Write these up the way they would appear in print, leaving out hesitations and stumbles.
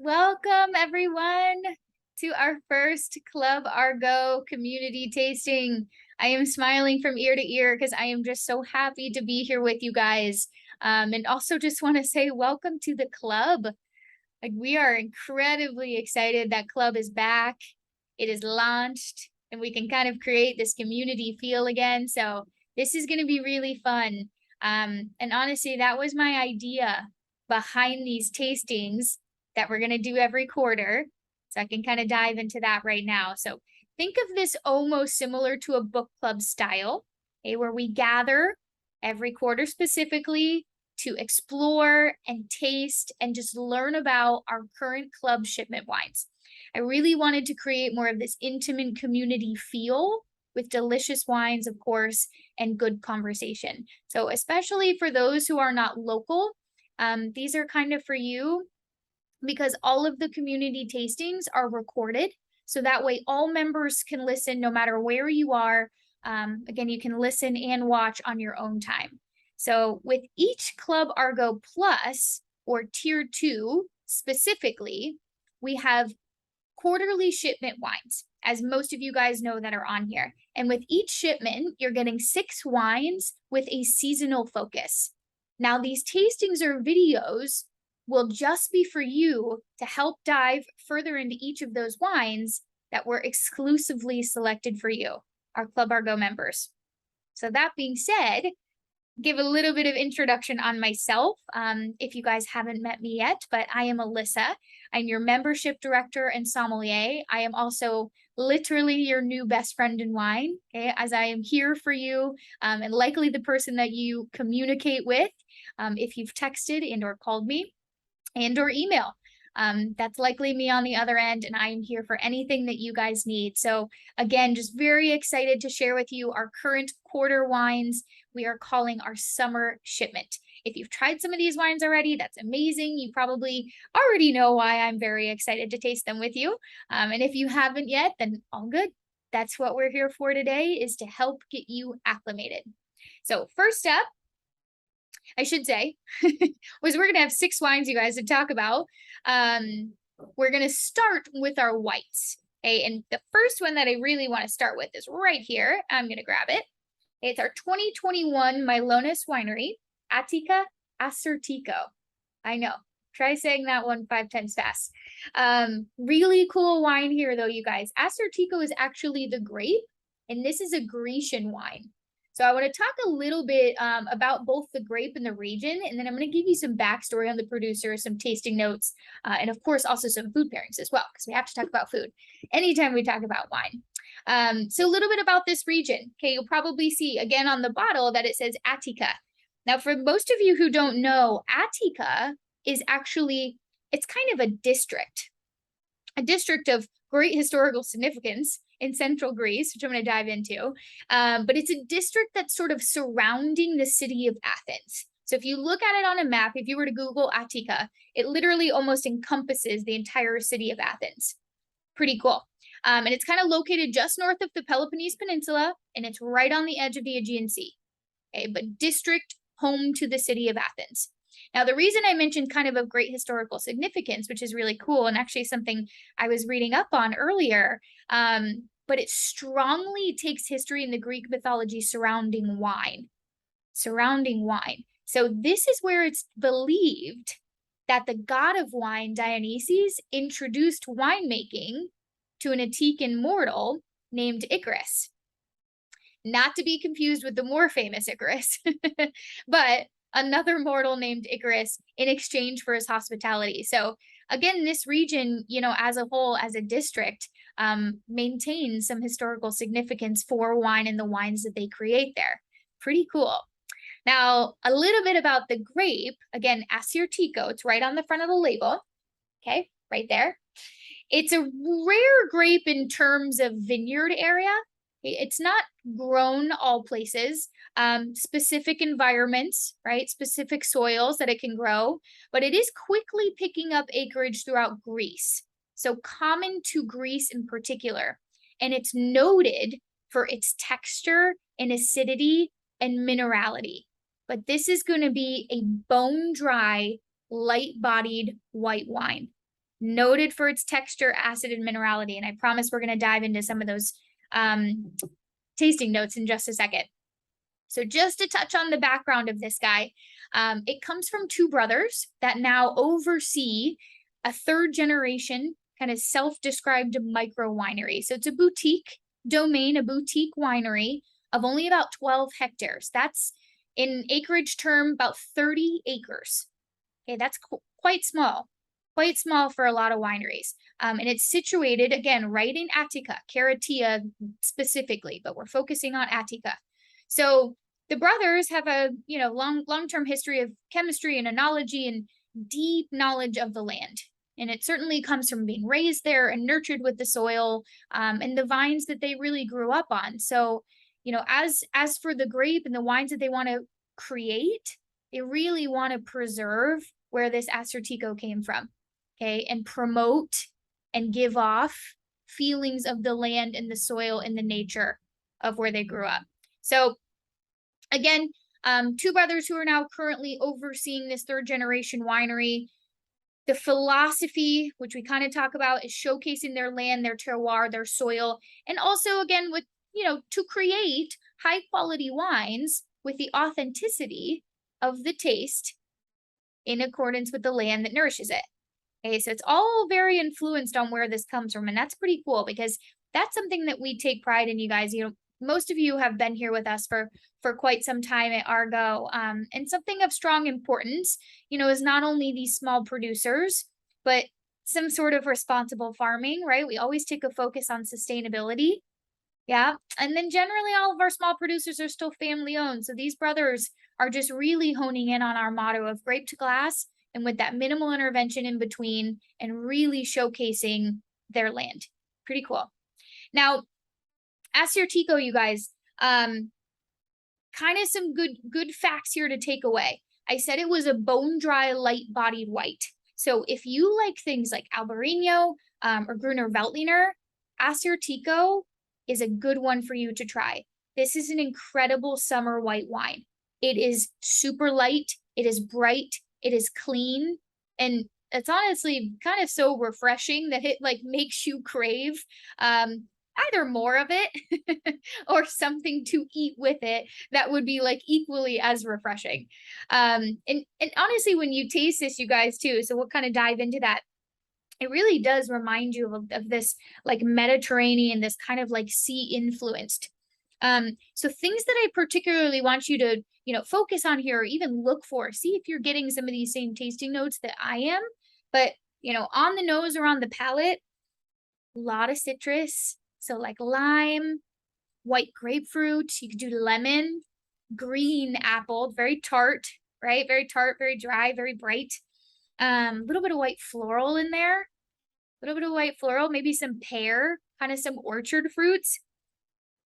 Welcome, everyone, to our first Club Argaux community tasting. I am smiling from ear to ear because I am just so happy to be here with you guys. And also just want to say welcome to the club. Like, we are incredibly excited that club is back. It is launched, and we can kind of create this community feel again. So this is going to be really fun. And honestly, that was my idea behind these tastings that we're going to do every quarter. So I can kind of dive into that right now. So think of this almost similar to a book club style, okay, where we gather every quarter specifically to explore and taste and just learn about our current club shipment wines. I really wanted to create more of this intimate community feel with delicious wines, of course, and good conversation. So especially for those who are not local, these are kind of for you because all of the community tastings are recorded. So that way all members can listen no matter where you are. Again, you can listen and watch on your own time. So with each Club Argaux Plus or Tier 2 specifically, we have quarterly shipment wines, as most of you guys know that are on here. And with each shipment, you're getting 6 wines with a seasonal focus. Now, these tastings or videos will just be for you to help dive further into each of those wines that were exclusively selected for you, our Club Argaux members. So that being said, give a little bit of introduction on myself if you guys haven't met me yet, but I am Alyssa. I'm your membership director and sommelier. I am also literally your new best friend in wine, okay, as I am here for you and likely the person that you communicate with if you've texted and or called me and or email. That's likely me on the other end, and I am here for anything that you guys need. So again, just very excited to share with you our current quarter wines we are calling our summer shipment. If you've tried some of these wines already, that's amazing. You probably already know why I'm very excited to taste them with you. And if you haven't yet, then all good. That's what we're here for today, is to help get you acclimated. So first up, I should say, was we're going to have 6 wines, you guys, to talk about. We're going to start with our whites. Okay, and the first one that I really want to start with is right here. I'm going to grab it. It's our 2021 Milonis Winery, Attica Acertico. I know. Try saying that one 5 times fast. Really cool wine here, though, you guys. Acertico is actually the grape, and this is a Grecian wine. So I want to talk a little bit about both the grape and the region, and then I'm going to give you some backstory on the producer, some tasting notes, and of course also some food pairings as well, because we have to talk about food anytime we talk about wine. So a little bit about this region. Okay, you'll probably see again on the bottle that it says Attica. Now, for most of you who don't know, Attica is actually, it's kind of a district of great historical significance in central Greece, which I'm going to dive into. But it's a district that's sort of surrounding the city of Athens. So if you look at it on a map, if you were to Google Attica, it literally almost encompasses the entire city of Athens. Pretty cool. And it's kind of located just north of the Peloponnese Peninsula, and it's right on the edge of the Aegean Sea. Okay, but district home to the city of Athens. Now, the reason I mentioned kind of great historical significance, which is really cool, and actually something I was reading up on earlier, but it strongly takes history in the Greek mythology surrounding wine. So this is where it's believed that the god of wine, Dionysus, introduced winemaking to an Attican mortal named Icarus. Not to be confused with the more famous Icarus, but another mortal named Icarus in exchange for his hospitality. So again, this region, you know, as a whole, as a district, maintains some historical significance for wine and the wines that they create there. Pretty cool. Now, a little bit about the grape. Again, Acertico, it's right on the front of the label. Okay, right there. It's a rare grape in terms of vineyard area. It's not grown all places, specific environments, right? Specific soils that it can grow, but it is quickly picking up acreage throughout Greece. So common to Greece in particular. And it's noted for its texture and acidity and minerality. But this is going to be a bone dry, light bodied white wine. noted for its texture, acid, and minerality. And I promise we're going to dive into some of those tasting notes in just a second. So just to touch on the background of this guy, it comes from two brothers that now oversee a third generation kind of self-described micro winery. So it's a boutique domain, a boutique winery of only about 12 hectares. That's in acreage term, about 30 acres. Okay, that's quite small for a lot of wineries. And it's situated, again, right in Attica, Caratia specifically, but we're focusing on Attica. So the brothers have a long-term history of chemistry and enology and deep knowledge of the land. And it certainly comes from being raised there and nurtured with the soil and the vines that they really grew up on. So, as for the grape and the wines that they want to create, they really want to preserve where this Assortico came from, okay, and promote and give off feelings of the land and the soil and the nature of where they grew up. So again, two brothers who are now currently overseeing this third generation winery. The philosophy, which we kind of talk about, is showcasing their land, their terroir, their soil, and also again with, to create high quality wines with the authenticity of the taste in accordance with the land that nourishes it. Okay, so it's all very influenced on where this comes from, and that's pretty cool because that's something that we take pride in, you guys. Most of you have been here with us for quite some time at Argaux, and something of strong importance, is not only these small producers, but some sort of responsible farming, right? We always take a focus on sustainability. Yeah. And then generally all of our small producers are still family owned. So these brothers are just really honing in on our motto of grape to glass and with that minimal intervention in between and really showcasing their land. Pretty cool. Now, Assortico, you guys, kind of some good facts here to take away. I said it was a bone dry, light bodied white. So if you like things like Albarino or Gruner Veltliner, Assortico is a good one for you to try. This is an incredible summer white wine. It is super light, it is bright, it is clean, and it's honestly kind of so refreshing that it makes you crave either more of it or something to eat with it that would be equally as refreshing. And honestly, when you taste this, you guys too, so we'll kind of dive into that. It really does remind you of this Mediterranean, this kind of sea influenced. So things that I particularly want you to, focus on here or even look for, see if you're getting some of these same tasting notes that I am, but, on the nose or on the palate, a lot of citrus. So lime, white grapefruit, you could do lemon, green apple, very tart, right? Very tart, very dry, very bright. A little bit of white floral in there, maybe some pear, kind of some orchard fruits.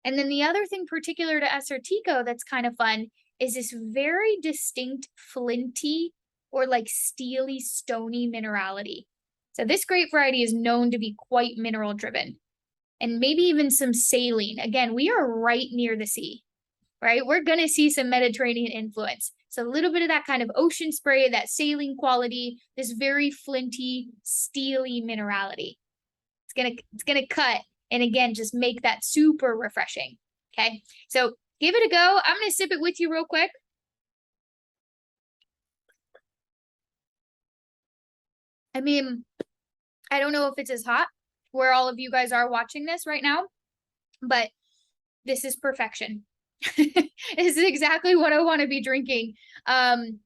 And then the other thing particular to Assortico that's kind of fun is this very distinct flinty or steely, stony minerality. So this grape variety is known to be quite mineral driven and maybe even some saline. Again, we are right near the sea, right? We're going to see some Mediterranean influence. So a little bit of that kind of ocean spray, that saline quality, this very flinty, steely minerality. It's gonna cut and again just make that super refreshing. Okay, so give it a go. I'm gonna sip it with you real quick. I mean, I don't know if it's as hot where all of you guys are watching this right now, but this is perfection. This is exactly what I want to be drinking in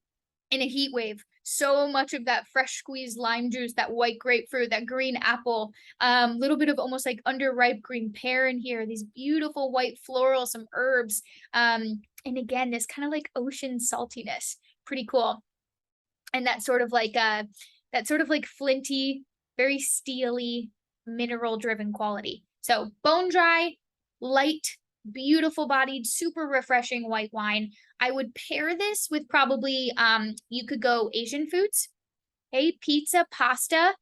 a heat wave. So much of that fresh squeezed lime juice, that white grapefruit, that green apple, little bit of almost underripe green pear in here, these beautiful white floral, some herbs. And again, this kind of ocean saltiness, pretty cool. And that sort of flinty, very steely, mineral driven quality. So bone dry, light, beautiful bodied, super refreshing white wine. I would pair this with probably, you could go Asian foods. Okay, pizza, pasta,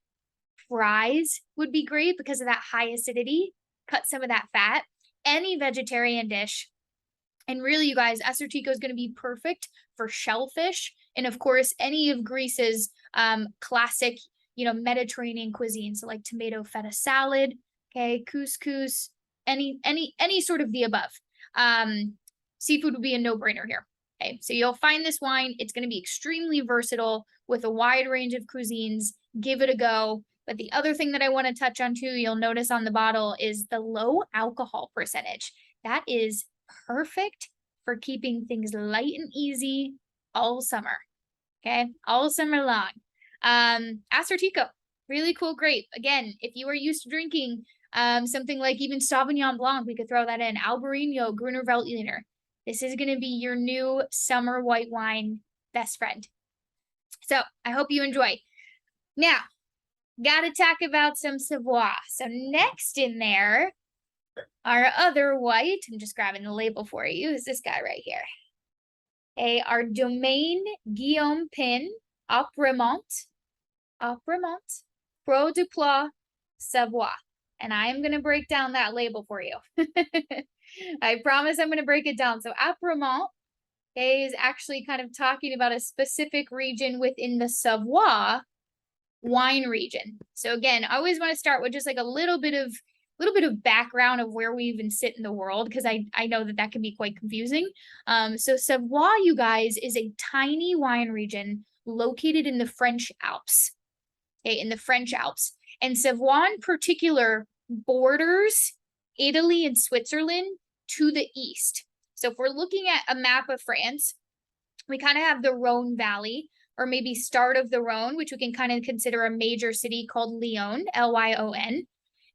fries would be great because of that high acidity. Cut some of that fat. Any vegetarian dish. And really, you guys, Assortico is going to be perfect for shellfish. And of course, any of Greece's classic, Mediterranean cuisine. So like tomato feta salad, okay, couscous, any sort of the above. Seafood would be a no-brainer here. Okay, so you'll find this wine. It's going to be extremely versatile with a wide range of cuisines. Give it a go. But the other thing that I want to touch on too, you'll notice on the bottle, is the low alcohol percentage. That is perfect for keeping things light and easy all summer. Okay, all summer long. Assortico, really cool grape. Again, if you are used to drinking something like even Sauvignon Blanc, we could throw that in. Albarino, Gruner Veltliner. This is going to be your new summer white wine best friend. So I hope you enjoy. Now, got to talk about some Savoie. So next in there, our other white, I'm just grabbing the label for you, is this guy right here. Okay, our Domaine Guillaume Pin, Apremont, Pro du Plat, Savoie. And I am going to break down that label for you. I promise I'm going to break it down. So Apremont, okay, is actually kind of talking about a specific region within the Savoie wine region. So again, I always want to start with just like a little bit of background of where we even sit in the world, because I know that can be quite confusing. So Savoie, you guys, is a tiny wine region located in the French Alps. Okay, in the French Alps. And Savoie in particular borders Italy and Switzerland to the east. So if we're looking at a map of France, we kind of have the Rhone Valley, or maybe start of the Rhone, which we can kind of consider a major city called Lyon, Lyon.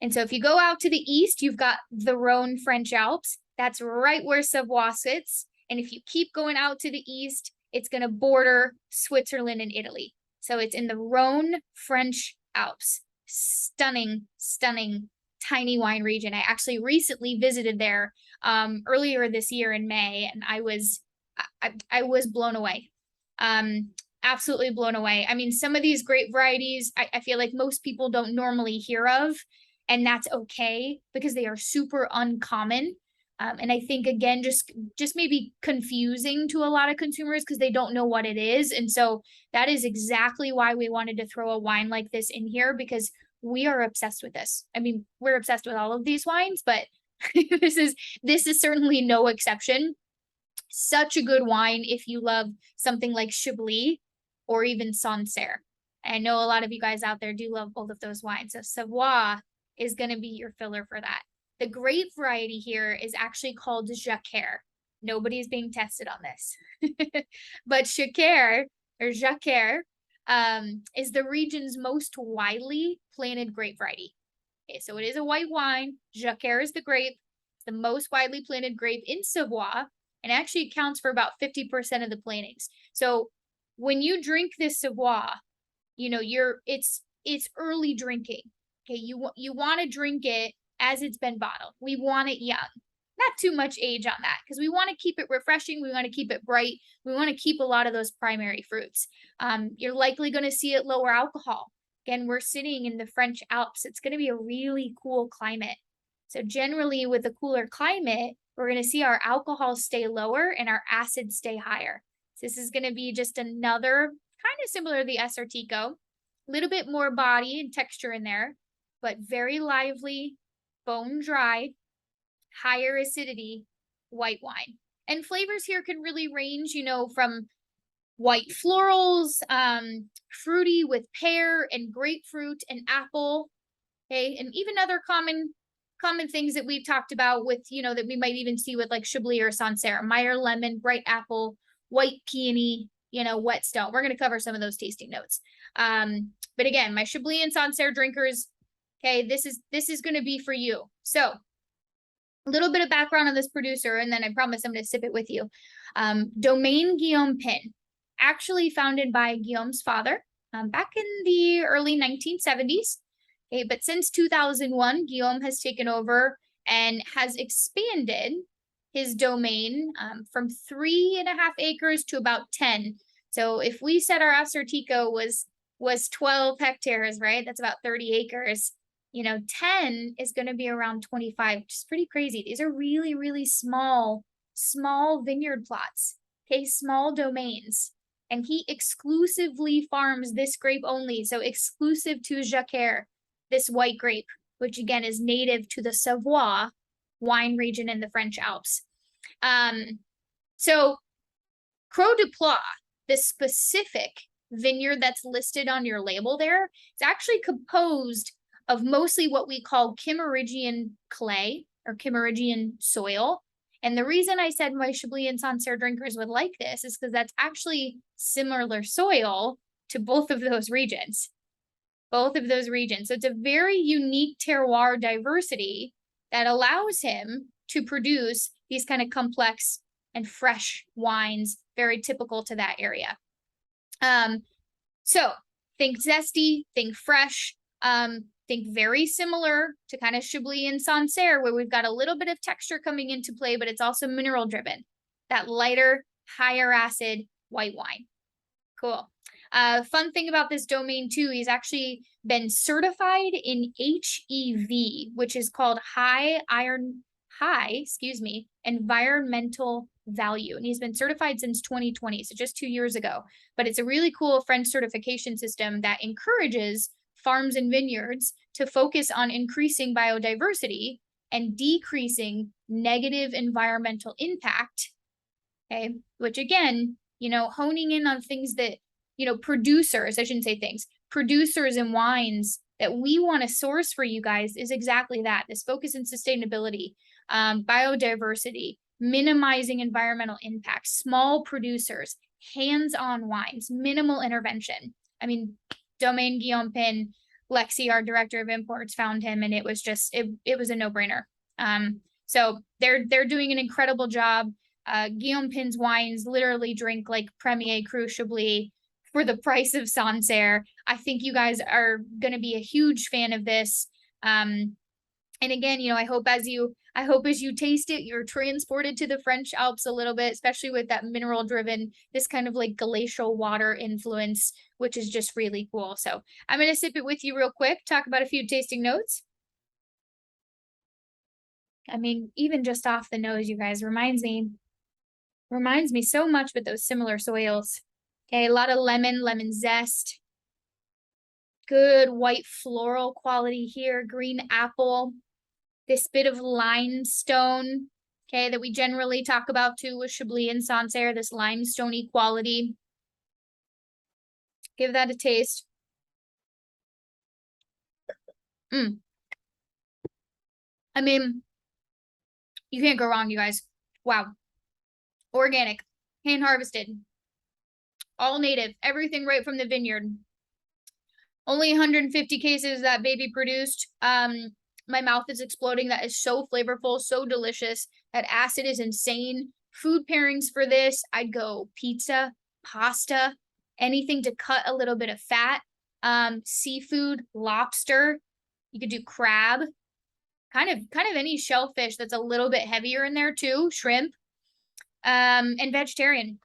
And so if you go out to the east, you've got the Rhone French Alps. That's right where Savoie sits. And if you keep going out to the east, it's going to border Switzerland and Italy. So it's in the Rhone French Alps. Stunning, stunning, tiny wine region. I actually recently visited there earlier this year in May, and I was blown away. Absolutely blown away. I mean, some of these grape varieties, I feel like most people don't normally hear of, and that's okay because they are super uncommon. And I think, again, just maybe confusing to a lot of consumers because they don't know what it is. And so that is exactly why we wanted to throw a wine like this in here, because we are obsessed with this. I mean, we're obsessed with all of these wines, but this is certainly no exception. Such a good wine if you love something like Chablis or even Sancerre. I know a lot of you guys out there do love both of those wines. So Savoie is going to be your filler for that. The grape variety here is actually called Jacquard. Nobody's being tested on this. But Jacquard is the region's most widely planted grape variety. Okay, so it is a white wine. Jacquard is the grape. It's the most widely planted grape in Savoie, and actually accounts for about 50% of the plantings. So when you drink this Savoie, it's early drinking. Okay, you want to drink it as it's been bottled. We want it young. Not too much age on that, because we want to keep it refreshing. We want to keep it bright. We want to keep a lot of those primary fruits. You're likely going to see it lower alcohol. Again, we're sitting in the French Alps. It's going to be a really cool climate. So generally with a cooler climate, we're going to see our alcohol stay lower and our acids stay higher. So this is going to be just another kind of similar to the Assortico, a little bit more body and texture in there, but very lively, bone dry, higher acidity white wine. And flavors here can really range, from white florals, fruity with pear and grapefruit and apple, okay, and even other common things that we've talked about with, that we might even see with like Chablis or Sancerre, Meyer lemon, bright apple, white peony, whetstone. We're going to cover some of those tasting notes. But again, my Chablis and Sancerre drinkers, okay, this is going to be for you. So a little bit of background on this producer, and then I promise I'm going to sip it with you. Domaine Guillaume Pin, actually founded by Guillaume's father back in the early 1970s. Okay, but since 2001, Guillaume has taken over and has expanded his domain from 3.5 acres to about 10. So if we said our Assortico was 12 hectares, right? That's about 30 acres. 10 is going to be around 25, which is pretty crazy. These are really, really small vineyard plots. Okay, small domains. and he exclusively farms this grape only. So exclusive to Jacquer, this white grape, which again is native to the Savoie wine region in the French Alps. So Croix de Ploix, this specific vineyard that's listed on your label there, it's actually composed of mostly what we call Kimmeridgian clay or Kimmeridgian soil. And the reason I said my Chablis and Sancerre drinkers would like this is because that's actually similar soil to both of those regions. So it's a very unique terroir diversity that allows him to produce these kind of complex and fresh wines, very typical to that area. So think zesty, think fresh, think very similar to kind of Chablis and Sancerre, where we've got a little bit of texture coming into play, but it's also mineral driven. That lighter, higher acid white wine. Cool. Fun thing about this domain too, he's actually been certified in HEV, which is called high environmental value. And he's been certified since 2020, so just 2 years ago. But it's a really cool French certification system that encourages farms and vineyards to focus on increasing biodiversity and decreasing negative environmental impact. Okay, which again, honing in on things that, producers in wines that we want to source for you guys is exactly that. This focus in sustainability, biodiversity, minimizing environmental impact, small producers, hands-on wines, minimal intervention. I mean, Domaine Guillaume Pin, Lexi, our director of imports, found him, and it was just, it was a no-brainer. So they're doing an incredible job. Guillaume Pin's wines literally drink like Premier Cru Chablis for the price of Sancerre. I think you guys are going to be a huge fan of this. And again, I hope as you taste it, you're transported to the French Alps a little bit, especially with that mineral driven, this kind of like glacial water influence, which is just really cool. So I'm going to sip it with you real quick, talk about a few tasting notes. I mean, even just off the nose, you guys, reminds me so much with those similar soils. Okay, a lot of lemon zest. Good white floral quality here, green apple. This bit of limestone, okay, that we generally talk about too with Chablis and Sancerre, this limestoney quality. Give that a taste. I mean, you can't go wrong, you guys. Wow. Organic, hand harvested, all native, everything right from the vineyard. Only 150 cases that baby produced. My mouth is exploding. That is so flavorful, so delicious. That acid is insane. Food pairings for this, I'd go pizza, pasta, anything to cut a little bit of fat. Seafood, lobster. You could do crab. Kind of any shellfish that's a little bit heavier in there too. Shrimp. And vegetarian.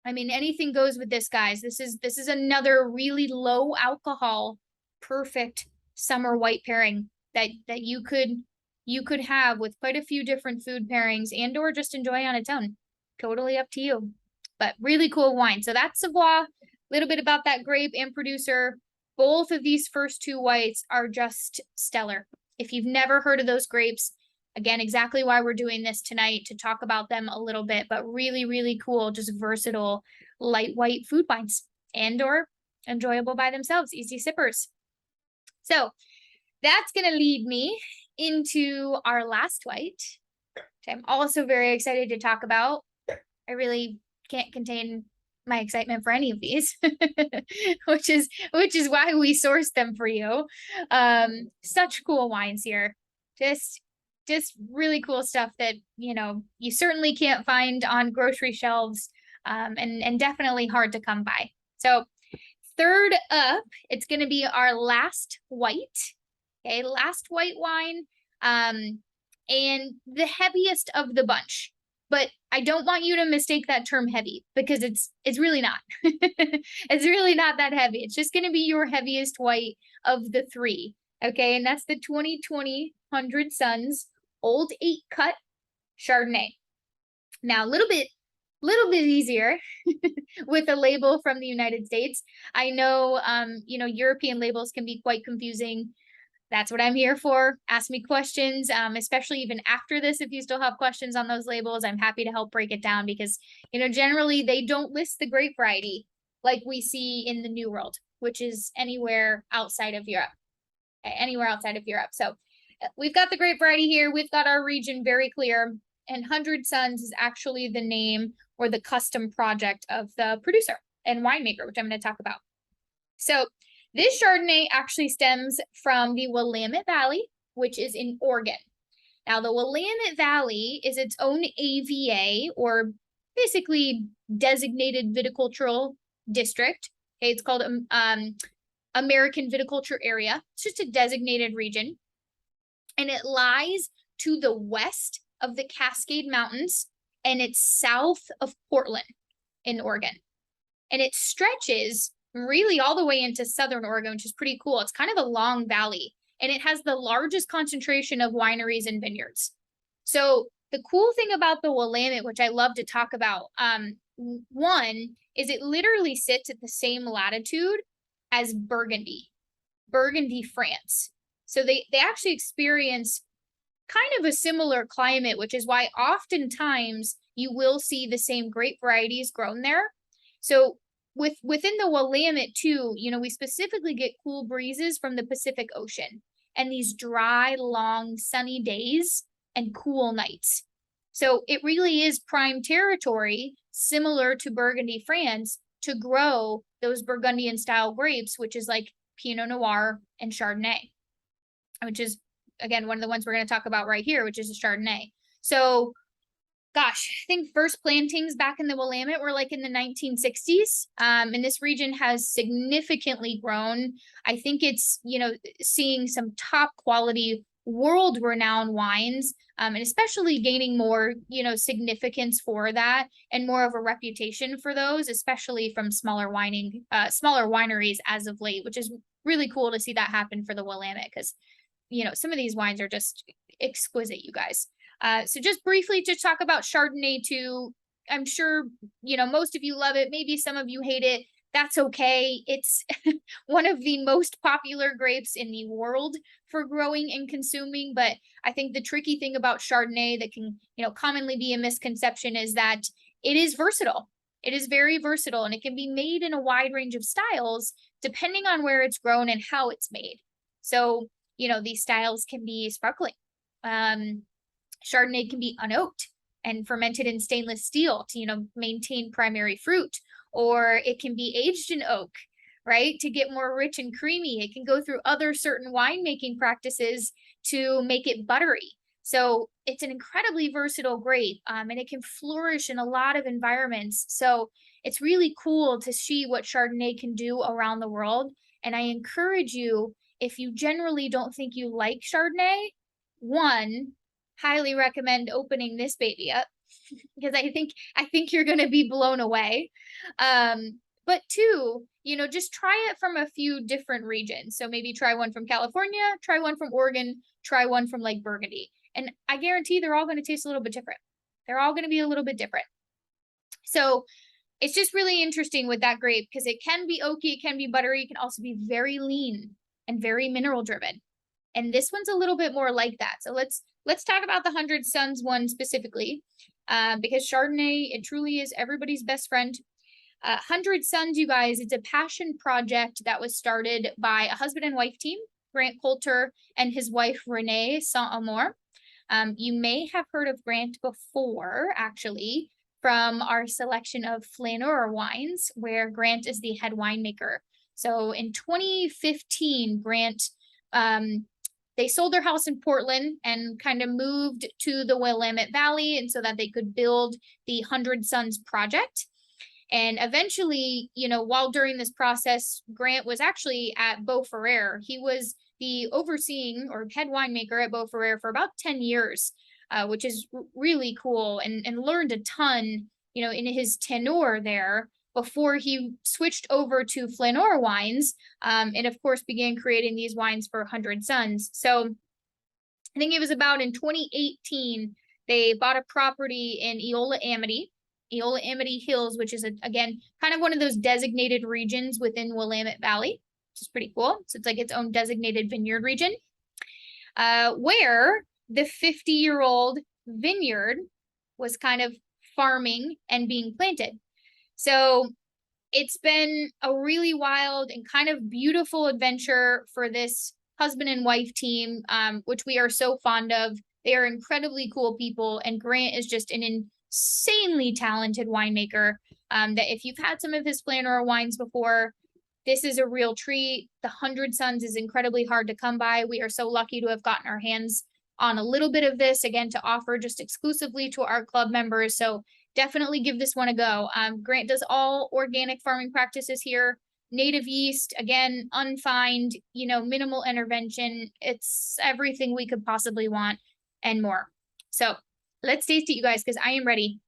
I mean, anything goes with this, guys. This is another really low alcohol, perfect summer white pairing that you could have with quite a few different food pairings and or just enjoy on its own. Totally up to you. But really cool wine. So that's Savoie. A little bit about that grape and producer. Both of these first two whites are just stellar. If you've never heard of those grapes, again, exactly why we're doing this tonight, to talk about them a little bit, but really, really cool, just versatile, light white food wines and or enjoyable by themselves, easy sippers. So that's going to lead me into our last white, which I'm also very excited to talk about. I really can't contain my excitement for any of these, which is why we sourced them for you. Such cool wines here. Just really cool stuff that, you certainly can't find on grocery shelves, and definitely hard to come by. So third up, it's going to be our last white. Okay, last white wine, and the heaviest of the bunch. But I don't want you to mistake that term heavy, because it's really not. It's really not that heavy. It's just going to be your heaviest white of the three. Okay, and that's the 2020 100 Suns Old 8 Cut Chardonnay. Now, a little bit little bit easier with a label from the United States. I know, European labels can be quite confusing. That's what I'm here for. Ask me questions, especially even after this. If you still have questions on those labels, I'm happy to help break it down because, generally they don't list the grape variety like we see in the New World, which is anywhere outside of Europe. Anywhere outside of Europe. So we've got the grape variety here. We've got our region very clear. And 100 Sons is actually the name or the custom project of the producer and winemaker, which I'm going to talk about. So this Chardonnay actually stems from the Willamette Valley, which is in Oregon. Now, the Willamette Valley is its own AVA, or basically designated viticultural district. Okay, it's called American Viticulture Area. It's just a designated region. And it lies to the west of the Cascade Mountains, and it's south of Portland in Oregon. And it stretches really all the way into southern Oregon, which is pretty cool. It's kind of a long valley, and it has the largest concentration of wineries and vineyards. So the cool thing about the Willamette, which I love to talk about, one is it literally sits at the same latitude as Burgundy, France. So they actually experience kind of a similar climate, which is why oftentimes you will see the same grape varieties grown there. So within the Willamette too, we specifically get cool breezes from the Pacific Ocean and these dry, long, sunny days and cool nights. So it really is prime territory, similar to Burgundy, France, to grow those Burgundian style grapes, which is like Pinot Noir and Chardonnay, which is, again, one of the ones we're going to talk about right here, which is a Chardonnay. So, gosh, I think first plantings back in the Willamette were like in the 1960s. And this region has significantly grown. I think it's, seeing some top quality, world renowned wines, and especially gaining more, significance for that and more of a reputation for those, especially from smaller wineries as of late, which is really cool to see that happen for the Willamette because, some of these wines are just exquisite, you guys. So just briefly to talk about Chardonnay too, I'm sure, most of you love it. Maybe some of you hate it. That's okay. It's one of the most popular grapes in the world for growing and consuming. But I think the tricky thing about Chardonnay that can, commonly be a misconception is that it is versatile. It is very versatile and it can be made in a wide range of styles depending on where it's grown and how it's made. So, these styles can be sparkling. Chardonnay can be unoaked and fermented in stainless steel to, maintain primary fruit, or it can be aged in oak, right, to get more rich and creamy. It can go through other certain winemaking practices to make it buttery. So it's an incredibly versatile grape, and it can flourish in a lot of environments. So it's really cool to see what Chardonnay can do around the world. And I encourage you, if you generally don't think you like Chardonnay, one, highly recommend opening this baby up because I think you're going to be blown away. But two, just try it from a few different regions. So maybe try one from California, try one from Oregon, try one from Lake Burgundy. And I guarantee they're all going to taste a little bit different. They're all going to be a little bit different. So it's just really interesting with that grape because it can be oaky, it can be buttery, it can also be very lean and very mineral driven. And this one's a little bit more like that. So let's talk about the 100 Sons one specifically, because Chardonnay, it truly is everybody's best friend. 100 Sons, you guys, it's a passion project that was started by a husband and wife team, Grant Coulter and his wife, Renee Saint-Amour. You may have heard of Grant before, actually, from our selection of Flaneur wines, where Grant is the head winemaker. So in 2015, Grant, they sold their house in Portland and kind of moved to the Willamette Valley, and so that they could build the 100 Sons project. And eventually, while during this process, Grant was actually at Beaufrère. He was the overseeing or head winemaker at Beaufrère for about 10 years, which is really cool, and learned a ton, in his tenure there before he switched over to Flaneur wines, and of course began creating these wines for 100 Sons. So I think it was about in 2018, they bought a property in Eola Amity Eola-Amity Hills, which is, again, kind of one of those designated regions within Willamette Valley, which is pretty cool. So it's like its own designated vineyard region, where the 50-year-old vineyard was kind of farming and being planted. So it's been a really wild and kind of beautiful adventure for this husband and wife team, which we are so fond of. They are incredibly cool people, and Grant is just an insanely talented winemaker. That if you've had some of his Flannery wines before, this is a real treat. The 100 Suns is incredibly hard to come by. We are so lucky to have gotten our hands on a little bit of this, again, to offer just exclusively to our club members. So definitely give this one a go. Grant does all organic farming practices here. Native yeast, again, unfined, minimal intervention. It's everything we could possibly want and more. So let's taste it, you guys, because I am ready.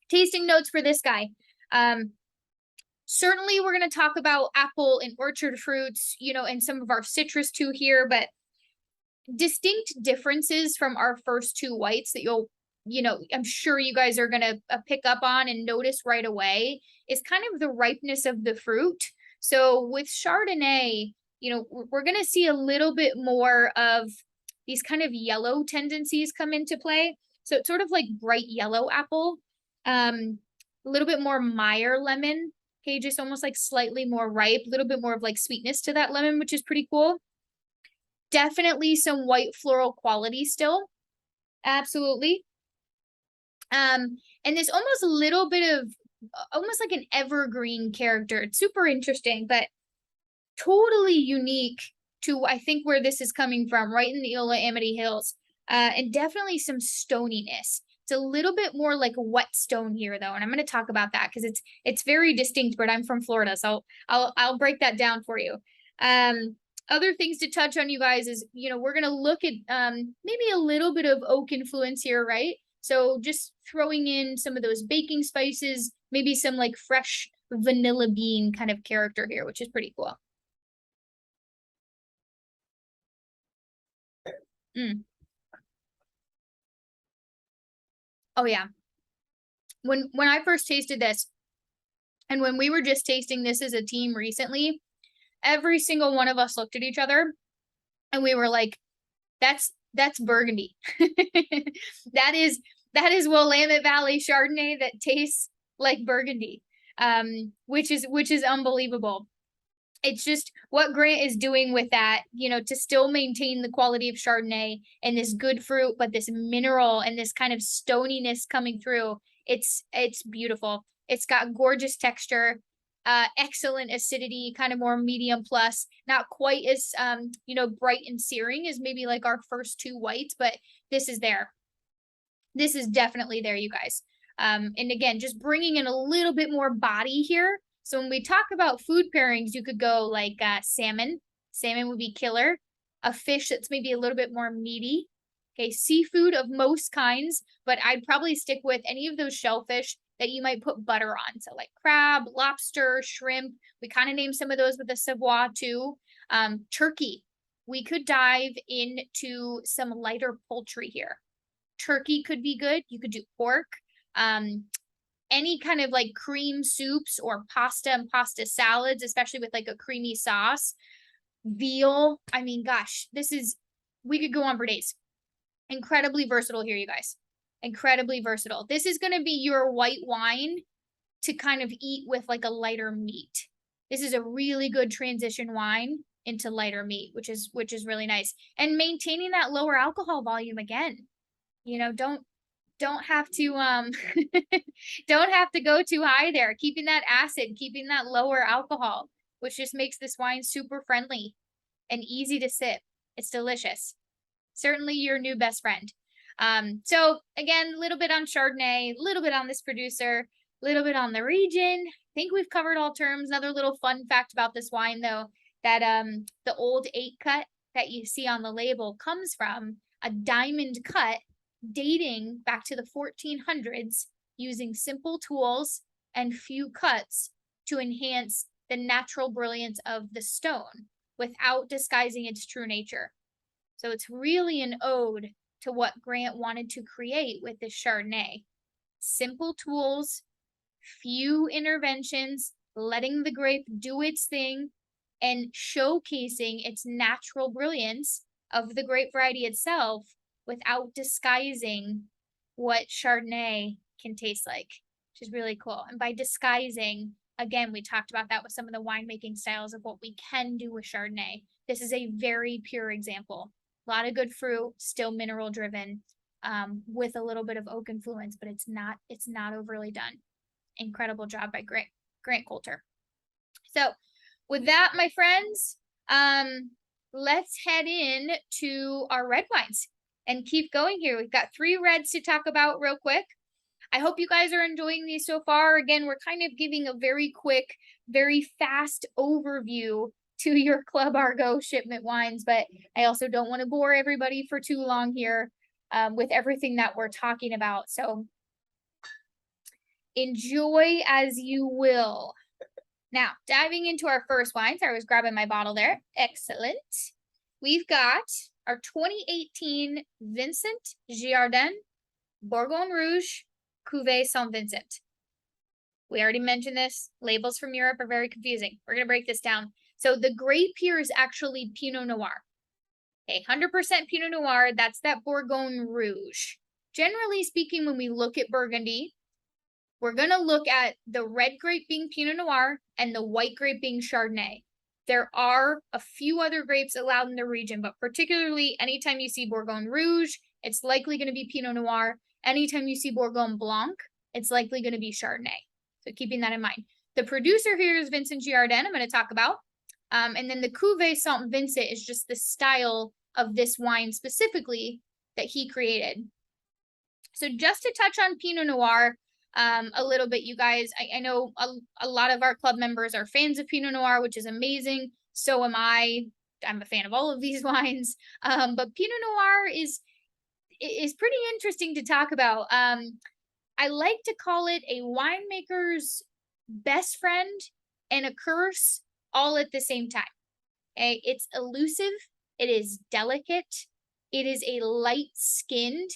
Tasting notes for this guy. Certainly we're going to talk about apple and orchard fruits, and some of our citrus too here, but distinct differences from our first two whites that I'm sure you guys are going to pick up on and notice right away is kind of the ripeness of the fruit. So with Chardonnay, we're going to see a little bit more of these kind of yellow tendencies come into play. So it's sort of like bright yellow apple, a little bit more Meyer lemon. Okay, just almost like slightly more ripe, a little bit more of like sweetness to that lemon, which is pretty cool. Definitely some white floral quality still. Absolutely. And this almost a little bit of almost like an evergreen character. It's super interesting, but totally unique to, I think, where this is coming from, right in the Eola-Amity Hills. And definitely some stoniness. It's a little bit more like a wet stone here, though, and I'm going to talk about that because it's very distinct. But I'm from Florida, so I'll break that down for you. Other things to touch on, you guys, is we're going to look at maybe a little bit of oak influence here, right? So just throwing in some of those baking spices, maybe some like fresh vanilla bean kind of character here, which is pretty cool. Oh yeah. When I first tasted this, and when we were just tasting this as a team recently, every single one of us looked at each other and we were like, that's Burgundy. that is Willamette Valley Chardonnay that tastes like Burgundy. Which is unbelievable. It's just what Grant is doing with that, to still maintain the quality of Chardonnay and this good fruit, but this mineral and this kind of stoniness coming through. It's beautiful. It's got gorgeous texture, excellent acidity, kind of more medium plus, not quite as bright and searing as maybe like our first two whites, but this is there. This is definitely there, you guys. And again, just bringing in a little bit more body here. So when we talk about food pairings, you could go like salmon. Salmon would be killer. A fish that's maybe a little bit more meaty. Okay, seafood of most kinds, but I'd probably stick with any of those shellfish that you might put butter on. So like crab, lobster, shrimp. We kind of named some of those with the Savoie too. Turkey. We could dive into some lighter poultry here. Turkey could be good. You could do pork. Any kind of like cream soups or pasta and pasta salads, especially with like a creamy sauce. Veal. I mean, gosh, we could go on for days. Incredibly versatile here, you guys. Incredibly versatile. This is going to be your white wine to kind of eat with like a lighter meat. This is a really good transition wine into lighter meat, which is really nice. And maintaining that lower alcohol volume again. Don't have to don't have to go too high there. Keeping that acid, keeping that lower alcohol, which just makes this wine super friendly and easy to sip. It's delicious. Certainly your new best friend. So again, a little bit on Chardonnay, a little bit on this producer, a little bit on the region. I think we've covered all terms. Another little fun fact about this wine, though, that the old 8 cut that you see on the label comes from a diamond cut dating back to the 1400s, using simple tools and few cuts to enhance the natural brilliance of the stone without disguising its true nature. So it's really an ode to what Grant wanted to create with this Chardonnay. Simple tools, few interventions, letting the grape do its thing and showcasing its natural brilliance of the grape variety itself without disguising what Chardonnay can taste like, which is really cool. And by disguising, again, we talked about that with some of the winemaking styles of what we can do with Chardonnay. This is a very pure example. A lot of good fruit, still mineral driven, with a little bit of oak influence, but it's not overly done. Incredible job by Grant Coulter. So with that, my friends, let's head in to our red wines and keep going here. We've got 3 reds to talk about real quick. I hope you guys are enjoying these so far. Again, we're kind of giving a very quick, very fast overview to your Club Argaux shipment wines, but I also don't want to bore everybody for too long here with everything that we're talking about. So enjoy as you will. Now, diving into our first wines, I was grabbing my bottle there. Excellent. We've got our 2018 Vincent Girardin Bourgogne Rouge Cuvée Saint Vincent. We already mentioned this. Labels from Europe are very confusing. We're going to break this down. So the grape here is actually Pinot Noir. Okay, 100% Pinot Noir. That's that Bourgogne Rouge. Generally speaking, when we look at Burgundy, we're going to look at the red grape being Pinot Noir and the white grape being Chardonnay. There are a few other grapes allowed in the region, but particularly anytime you see Bourgogne Rouge, it's likely going to be Pinot Noir. Anytime you see Bourgogne Blanc, it's likely going to be Chardonnay. So keeping that in mind. The producer here is Vincent Girardin, I'm going to talk about. And then the Cuvée Saint Vincent is just the style of this wine specifically that he created. So just to touch on Pinot Noir a little bit, you guys, I know a lot of our club members are fans of Pinot Noir, which is amazing. So am I. I'm a fan of all of these wines. But Pinot Noir is pretty interesting to talk about. I like to call it a winemaker's best friend and a curse all at the same time. Okay? It's elusive. It is delicate. It is a light-skinned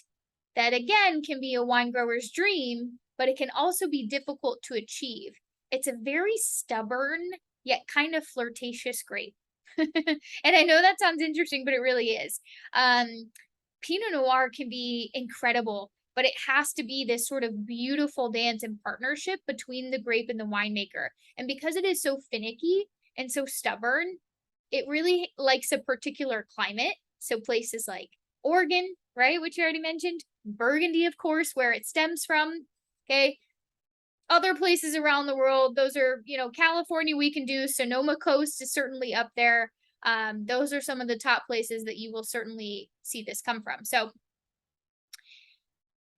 that, again, can be a wine grower's dream, but it can also be difficult to achieve. It's a very stubborn, yet kind of flirtatious grape. And I know that sounds interesting, but it really is. Pinot Noir can be incredible, but it has to be this sort of beautiful dance and partnership between the grape and the winemaker. And because it is so finicky and so stubborn, it really likes a particular climate. So places like Oregon, right, which you already mentioned, Burgundy, of course, where it stems from, okay? Other places around the world, those are, California we can do. Sonoma Coast is certainly up there. Those are some of the top places that you will certainly see this come from. So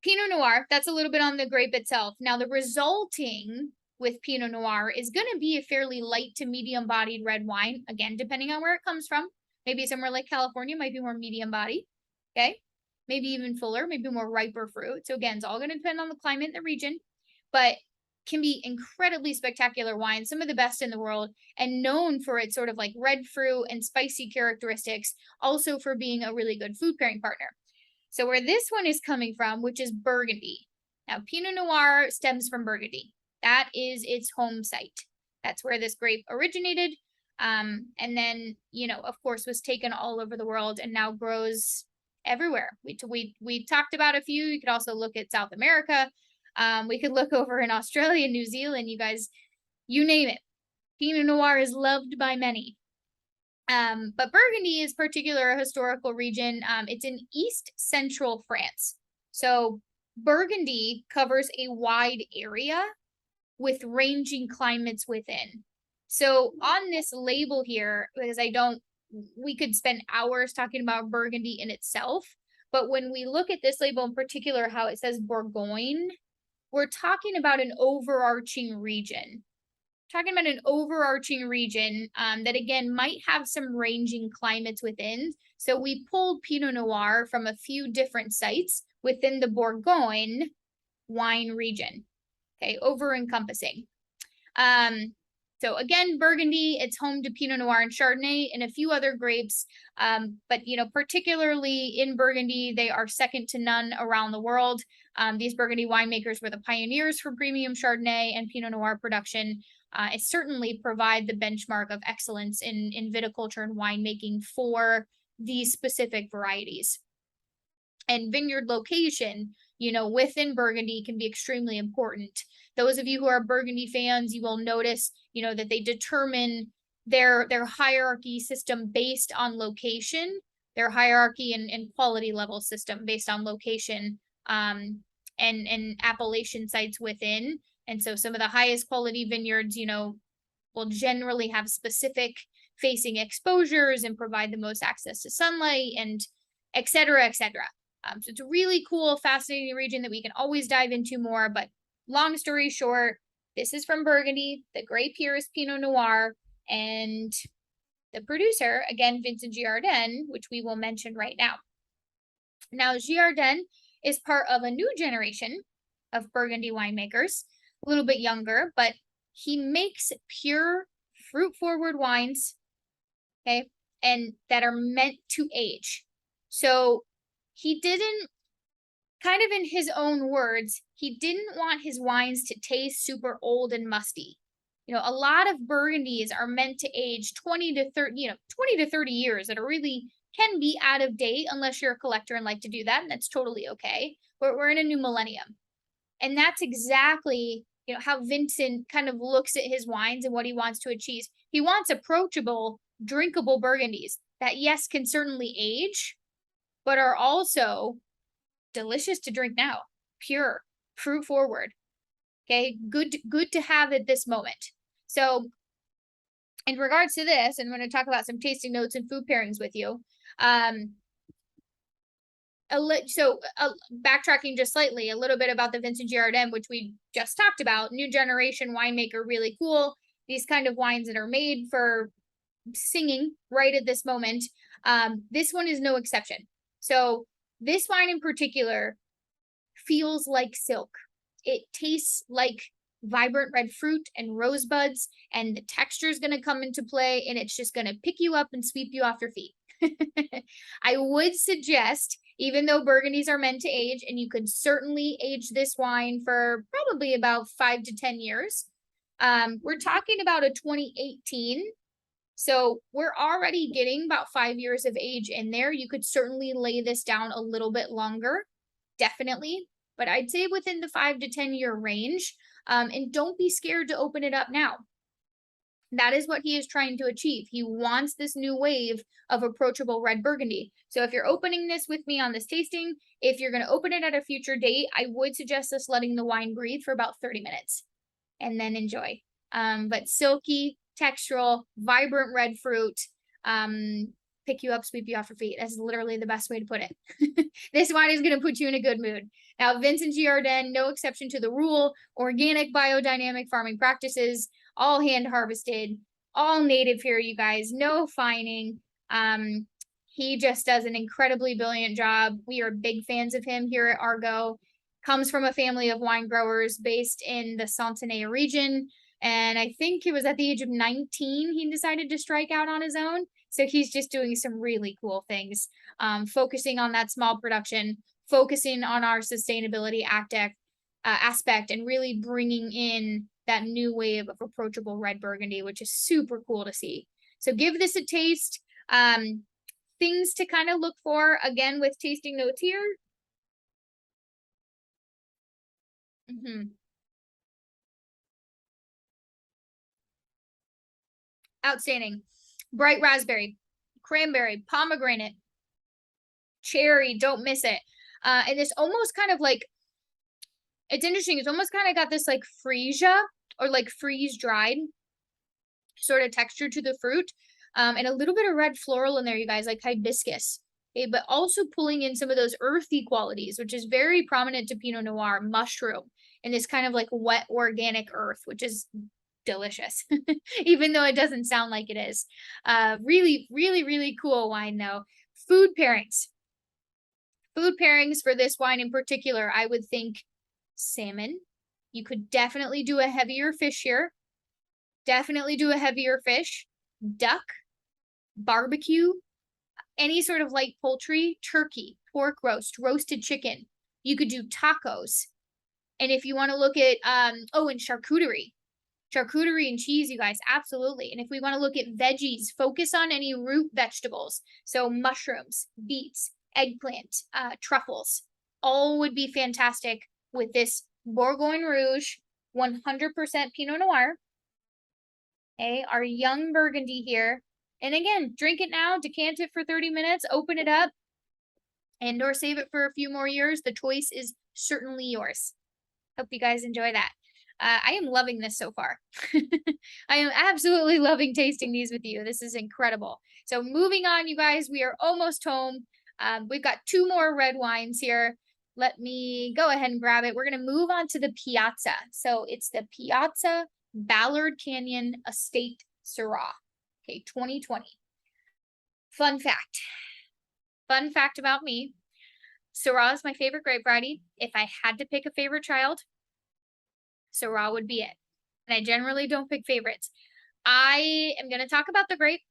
Pinot Noir, that's a little bit on the grape itself. Now the resulting with Pinot Noir is going to be a fairly light to medium bodied red wine. Again, depending on where it comes from. Maybe somewhere like California might be more medium bodied. Okay. Maybe even fuller, maybe more riper fruit. So again, it's all going to depend on the climate and the region, but can be incredibly spectacular wine, some of the best in the world, and known for its sort of like red fruit and spicy characteristics, also for being a really good food pairing partner. So where this one is coming from, which is Burgundy. Now, Pinot Noir stems from Burgundy. That is its home site. That's where this grape originated. And then, of course, was taken all over the world and now grows everywhere. We talked about a few. You could also look at South America. We could look over in Australia, New Zealand, you guys, you name it. Pinot Noir is loved by many. But Burgundy is particular a historical region. It's in East Central France. So Burgundy covers a wide area with ranging climates within. So on this label here, because we could spend hours talking about Burgundy in itself, but when we look at this label in particular, how it says Bourgogne, we're talking about an overarching region. Talking about an overarching region that, again, might have some ranging climates within. So we pulled Pinot Noir from a few different sites within the Bourgogne wine region, okay, over-encompassing. So again, Burgundy, it's home to Pinot Noir and Chardonnay and a few other grapes. But, particularly in Burgundy, they are second to none around the world. These Burgundy winemakers were the pioneers for premium Chardonnay and Pinot Noir production. It certainly provide the benchmark of excellence in viticulture and winemaking for these specific varieties. And vineyard location, within Burgundy can be extremely important. Those of you who are Burgundy fans, you will notice, that they determine their hierarchy system based on location, their hierarchy and quality level system based on location, and appellation sites within. And so some of the highest quality vineyards, will generally have specific facing exposures and provide the most access to sunlight and et cetera, et cetera. So it's a really cool, fascinating region that we can always dive into more. But long story short, this is from Burgundy. The grape here is Pinot Noir. And the producer, again, Vincent Girardin, which we will mention right now. Now, Girardin is part of a new generation of Burgundy winemakers, a little bit younger, but he makes pure fruit-forward wines, okay, and that are meant to age. So he didn't, kind of in his own words, he didn't want his wines to taste super old and musty. A lot of Burgundies are meant to age 20 to 30 years that are really can be out of date unless you're a collector and like to do that, and that's totally okay. But we're in a new millennium. And that's exactly, how Vincent kind of looks at his wines and what he wants to achieve. He wants approachable, drinkable Burgundies that, yes, can certainly age, but are also delicious to drink now, pure, fruit forward. Okay, good to have at this moment. So in regards to this, and I'm going to talk about some tasting notes and food pairings with you. Backtracking just slightly, a little bit about the Vincent Girardin, which we just talked about. New generation winemaker, really cool. These kind of wines that are made for singing right at this moment. This one is no exception. So this wine in particular feels like silk. It tastes like vibrant red fruit and rosebuds, and the texture is going to come into play, and it's just going to pick you up and sweep you off your feet. I would suggest, even though Burgundies are meant to age, and you could certainly age this wine for probably about 5 to 10 years. We're talking about a 2018. So we're already getting about 5 years of age in there. You could certainly lay this down a little bit longer, definitely. But I'd say within the 5 to 10 year range. And don't be scared to open it up now. That is what he is trying to achieve. He wants this new wave of approachable red Burgundy. So if you're opening this with me on this tasting, if you're going to open it at a future date, I would suggest us letting the wine breathe for about 30 minutes and then enjoy. But silky, textural, vibrant red fruit, pick you up, sweep you off your feet. That's literally the best way to put it. This wine is going to put you in a good mood. Now, Vincent Girardin, no exception to the rule, organic biodynamic farming practices, all hand harvested, all native here, you guys, no fining. He just does an incredibly brilliant job. We are big fans of him here at Argaux. Comes from a family of wine growers based in the Santenay region. And I think it was at the age of 19, he decided to strike out on his own. So he's just doing some really cool things, focusing on that small production, focusing on our sustainability aspect, and really bringing in that new wave of approachable red Burgundy, which is super cool to see. So give this a taste. Things to kind of look for, again, with tasting notes here. Outstanding. Bright raspberry, cranberry, pomegranate, cherry, don't miss it. And it's almost kind of like, it's interesting. It's almost kind of got this like freesia or like freeze dried sort of texture to the fruit. And a little bit of red floral in there, you guys, like hibiscus. Okay, but also pulling in some of those earthy qualities, which is very prominent to Pinot Noir, mushroom, and this kind of like wet organic earth, which is delicious, even though it doesn't sound like it is. Really, really, really cool wine though. Food pairings. Food pairings for this wine in particular, I would think salmon. You could definitely do a heavier fish here. Definitely do a heavier fish, duck, barbecue, any sort of light poultry, turkey, pork roast, roasted chicken. You could do tacos. And if you want to look at, and charcuterie and cheese, you guys, absolutely. And if we want to look at veggies, focus on any root vegetables. So mushrooms, beets, eggplant, truffles, all would be fantastic with this Bourgogne Rouge, 100% Pinot Noir. Okay, our young Burgundy here. And again, drink it now, decant it for 30 minutes, open it up, and or save it for a few more years. The choice is certainly yours. Hope you guys enjoy that. I am loving this so far. I am absolutely loving tasting these with you. This is incredible. So moving on, you guys, we are almost home. We've got 2 more red wines here. Let me go ahead and grab it. We're going to move on to the Piazza. So it's the Piazza Ballard Canyon Estate Syrah. Okay, 2020. Fun fact about me. Syrah is my favorite grape variety. If I had to pick a favorite child, Syrah would be it. And I generally don't pick favorites. I am going to talk about the grape,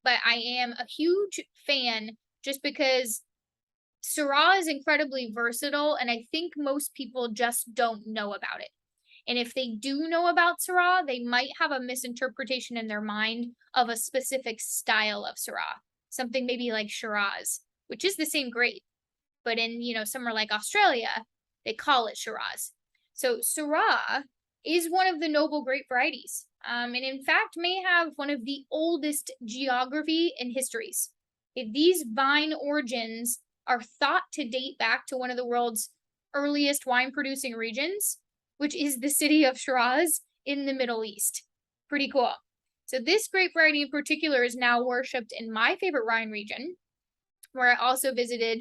but I am a huge fan just because Syrah is incredibly versatile, and I think most people just don't know about it. And if they do know about Syrah, they might have a misinterpretation in their mind of a specific style of Syrah. Something maybe like Shiraz, which is the same grape, but in, somewhere like Australia, they call it Shiraz. So Syrah is one of the noble grape varieties, and in fact may have one of the oldest geography and histories. These vine origins are thought to date back to one of the world's earliest wine producing regions, which is the city of Shiraz in the Middle East. Pretty cool. So this grape variety in particular is now worshipped in my favorite Rhine region, where I also visited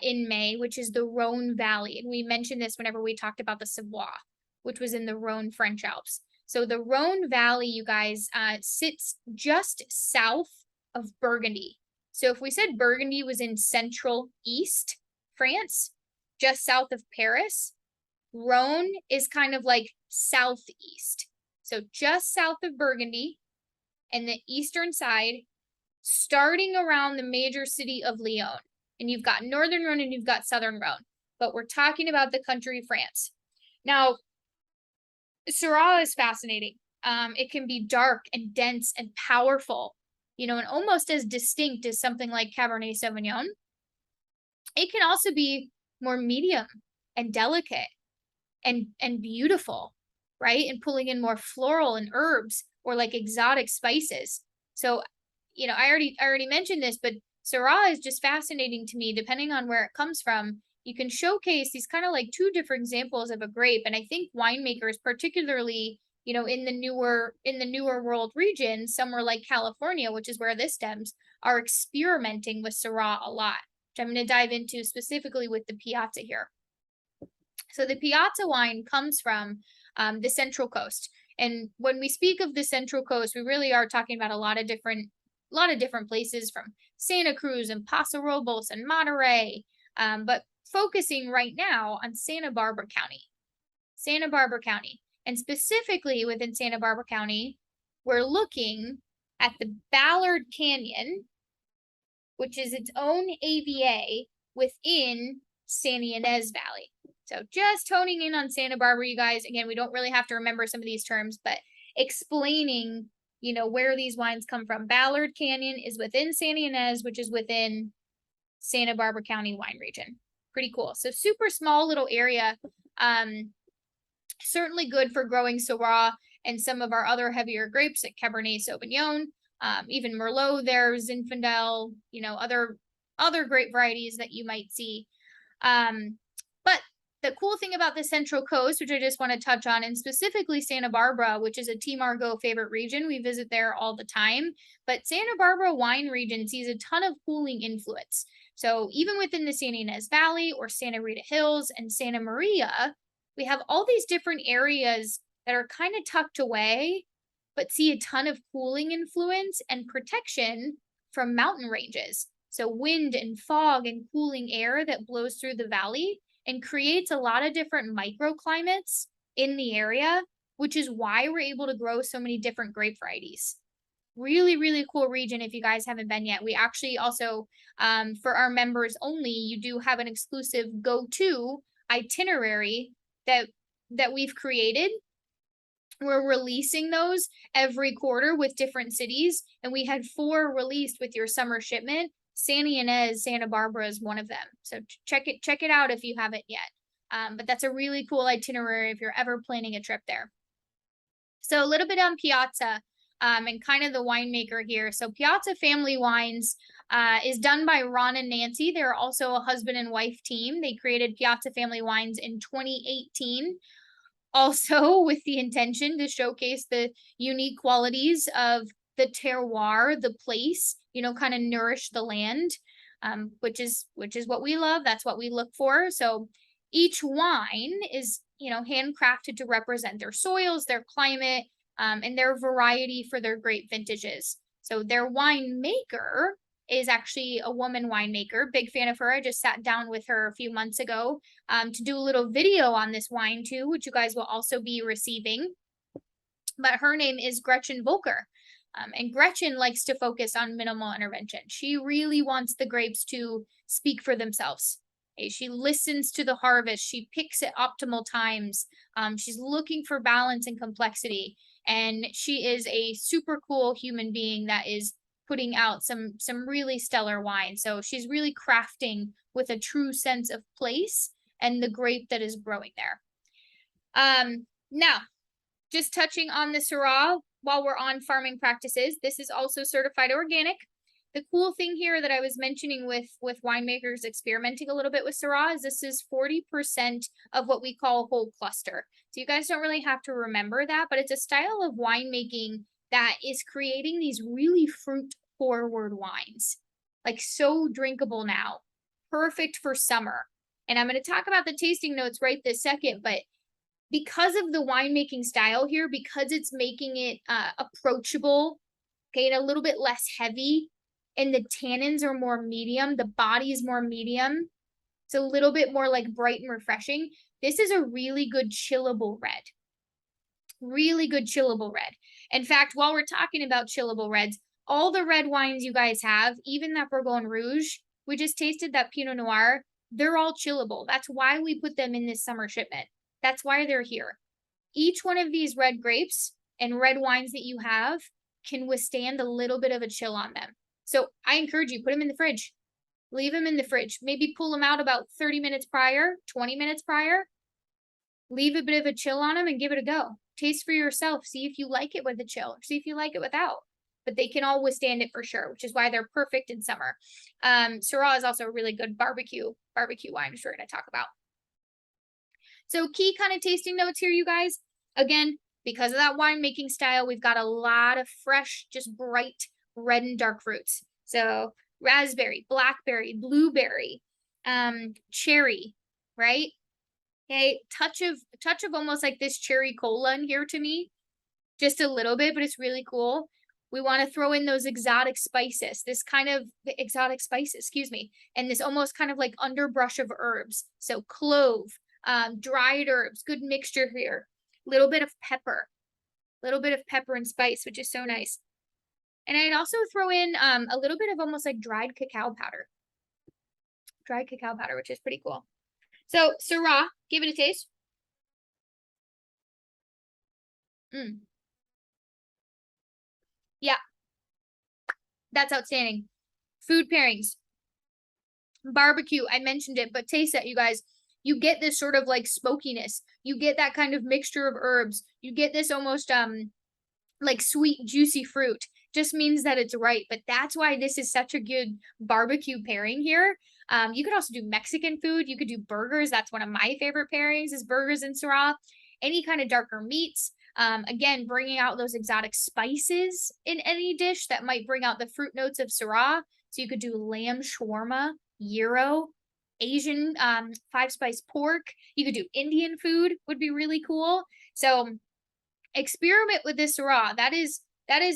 in May, which is the Rhone Valley. And we mentioned this whenever we talked about the Savoie, which was in the Rhone French Alps. So the Rhone Valley, you guys, sits just south of Burgundy. So if we said Burgundy was in central east France, just south of Paris, Rhone is kind of like southeast. So just south of Burgundy and the eastern side, starting around the major city of Lyon. And you've got northern Rhone and you've got southern Rhone. But we're talking about the country France. Now, Syrah is fascinating. It can be dark and dense and powerful, and almost as distinct as something like Cabernet Sauvignon. It can also be more medium and delicate and beautiful, right? And pulling in more floral and herbs or like exotic spices. So, I already mentioned this, but Syrah is just fascinating to me. Depending on where it comes from, you can showcase these kind of like 2 different examples of a grape. And I think winemakers, particularly, in the newer world regions, somewhere like California, which is where this stems, are experimenting with Syrah a lot, which I'm going to dive into specifically with the Piazza here. So the Piazza wine comes from the Central Coast. And when we speak of the Central Coast, we really are talking about a lot of different places, from Santa Cruz and Paso Robles and Monterey, but focusing right now on Santa Barbara County. And specifically within Santa Barbara County, we're looking at the Ballard Canyon, which is its own AVA within Santa Ynez Valley. So just honing in on Santa Barbara, you guys. Again, we don't really have to remember some of these terms, but explaining, where these wines come from. Ballard Canyon is within Santa Ynez, which is within Santa Barbara County wine region. Pretty cool. So super small little area. Certainly good for growing Syrah and some of our other heavier grapes like Cabernet Sauvignon, even Merlot there, Zinfandel, other grape varieties that you might see. But the cool thing about the Central Coast, which I just want to touch on, and specifically Santa Barbara, which is a Team Argaux favorite region, we visit there all the time, but Santa Barbara wine region sees a ton of cooling influence. So even within the Santa Ynez Valley or Santa Rita Hills and Santa Maria, we have all these different areas that are kind of tucked away, but see a ton of cooling influence and protection from mountain ranges. So wind and fog and cooling air that blows through the valley and creates a lot of different microclimates in the area which is why we're able to grow so many different grape varieties. Really, really cool region if you guys haven't been yet. We actually also, for our members only, you do have an exclusive go-to itinerary that we've created. We're releasing those every quarter with different cities, and we had 4 released with your summer shipment. Santa Ynez, Santa Barbara is one of them. So check it out if you haven't yet. But that's a really cool itinerary if you're ever planning a trip there. So a little bit on Piazza and kind of the winemaker here. So Piazza Family Wines is done by Ron and Nancy. They're also a husband and wife team. They created Piazza Family Wines in 2018, also with the intention to showcase the unique qualities of the terroir, the place, kind of nourish the land, which is what we love. That's what we look for. So each wine is, handcrafted to represent their soils, their climate, and their variety for their grape vintages. So their winemaker is actually a woman winemaker. Big fan of her. I just sat down with her a few months ago to do a little video on this wine too, which you guys will also be receiving. But her name is Gretchen Volker. And Gretchen likes to focus on minimal intervention. She really wants the grapes to speak for themselves. She listens to the harvest. She picks at optimal times. She's looking for balance and complexity. And she is a super cool human being that is putting out some really stellar wine. So she's really crafting with a true sense of place and the grape that is growing there. Now, just touching on the Syrah while we're on farming practices, this is also certified organic. The cool thing here that I was mentioning with winemakers experimenting a little bit with Syrah is this is 40% of what we call whole cluster. So you guys don't really have to remember that, but it's a style of winemaking that is creating these really fruit forward wines, like so drinkable now, perfect for summer. And I'm going to talk about the tasting notes right this second, but because of the winemaking style here, because it's making it approachable, okay, and a little bit less heavy, and the tannins are more medium, the body is more medium, it's a little bit more like bright and refreshing. This is a really good chillable red. Really good chillable red. In fact, while we're talking about chillable reds, all the red wines you guys have, even that Bourgogne Rouge, we just tasted that Pinot Noir, they're all chillable. That's why we put them in this summer shipment. That's why they're here. Each one of these red grapes and red wines that you have can withstand a little bit of a chill on them. So I encourage you, put them in the fridge. Leave them in the fridge. Maybe pull them out about 30 minutes prior, 20 minutes prior. Leave a bit of a chill on them and give it a go. Taste for yourself. See if you like it with a chill. See if you like it without. But they can all withstand it for sure, which is why they're perfect in summer. Syrah is also a really good barbecue wine, which we're going to talk about. So key kind of tasting notes here, you guys. Again, because of that winemaking style, we've got a lot of fresh, just bright red and dark fruits. So raspberry, blackberry, blueberry, cherry, right? Okay, touch of almost like this cherry cola in here to me. Just a little bit, but it's really cool. We want to throw in those exotic spices, and this almost kind of like underbrush of herbs. So clove, dried herbs, good mixture here. Little bit of pepper and spice, which is so nice. And I'd also throw in a little bit of almost like dried cacao powder, which is pretty cool. So Syrah, give it a taste. Yeah, that's outstanding. Food pairings. Barbecue, I mentioned it, but taste that, you guys. You get this sort of like smokiness. You get that kind of mixture of herbs. You get this almost like sweet, juicy fruit. Just means that it's right. But that's why this is such a good barbecue pairing here. You could also do Mexican food. You could do burgers. That's one of my favorite pairings is burgers and Syrah. Any kind of darker meats. Again, bringing out those exotic spices in any dish that might bring out the fruit notes of Syrah. So you could do lamb shawarma, gyro, Asian 5-spice pork. You could do Indian food, would be really cool. So experiment with this Syrah. That is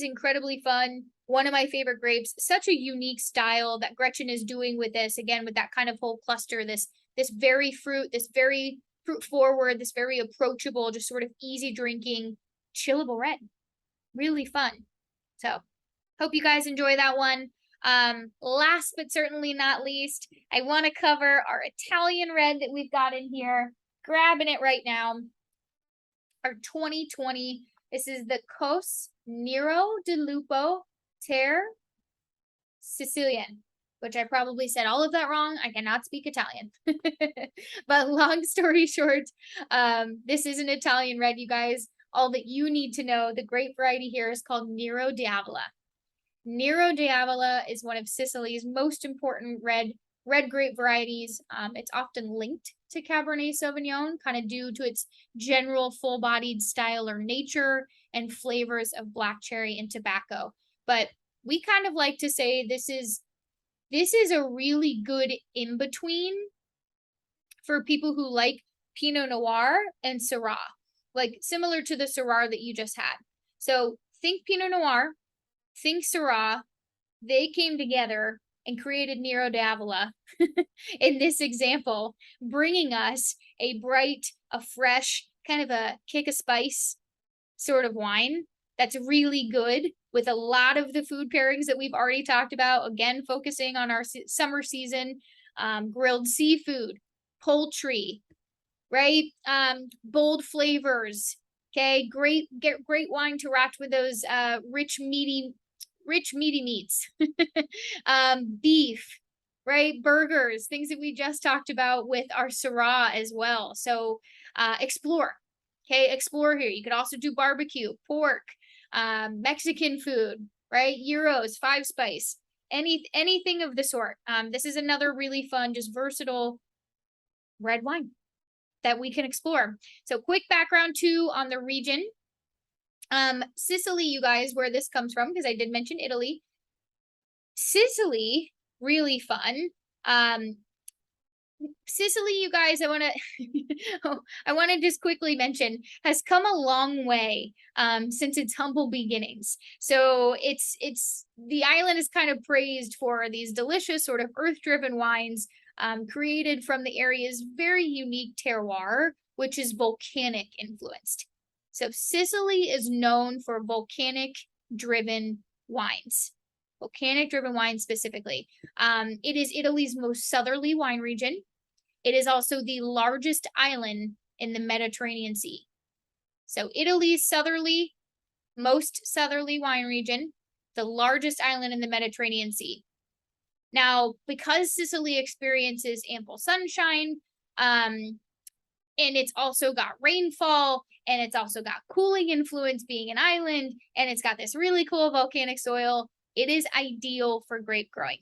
incredibly fun. One of my favorite grapes. Such a unique style that Gretchen is doing with this. Again, with that kind of whole cluster, this very fruit, this very fruit forward, this very approachable, just sort of easy drinking, chillable red. Really fun. So hope you guys enjoy that one. Last but certainly not least, I want to cover our Italian red that we've got in here. Grabbing it right now. Our 2020. This is the Cos Nero di Lupo Ter Sicilian, which I probably said all of that wrong. I cannot speak Italian. But long story short, this is an Italian red, you guys. All that you need to know, the grape variety here is called Nero d'Avola. Nero d'Avola is one of Sicily's most important red grape varieties. It's often linked to Cabernet Sauvignon, kind of due to its general full-bodied style or nature and flavors of black cherry and tobacco. But we kind of like to say this is a really good in-between for people who like Pinot Noir and Syrah, like similar to the Syrah that you just had. So think Pinot Noir, think Syrah. They came together and created Nero d'Avola in this example, bringing us a bright, a fresh, kind of a kick of spice sort of wine that's really good with a lot of the food pairings that we've already talked about. Again, focusing on our summer season, grilled seafood, poultry, right? Bold flavors. Okay, great wine to rack with those rich meaty meats. Beef, right? Burgers, things that we just talked about with our Syrah as well. So explore. Okay, explore here. You could also do barbecue, pork, Mexican food, right? Gyros, five spice, anything of the sort. This is another really fun, just versatile red wine that we can explore. So quick background too on the region. Sicily, you guys, where this comes from, because I did mention Italy. Sicily, really fun. Sicily, you guys, I want to just quickly mention, has come a long way since its humble beginnings. So it's the island is kind of praised for these delicious sort of earth-driven wines created from the area's very unique terroir, which is volcanic influenced. So Sicily is known for volcanic-driven wines. Volcanic-driven wines specifically. It is Italy's most southerly wine region. It is also the largest island in the Mediterranean Sea. So Italy's most southerly wine region, the largest island in the Mediterranean Sea. Now, because Sicily experiences ample sunshine, and it's also got rainfall, and it's also got cooling influence being an island, and it's got this really cool volcanic soil, it is ideal for grape growing.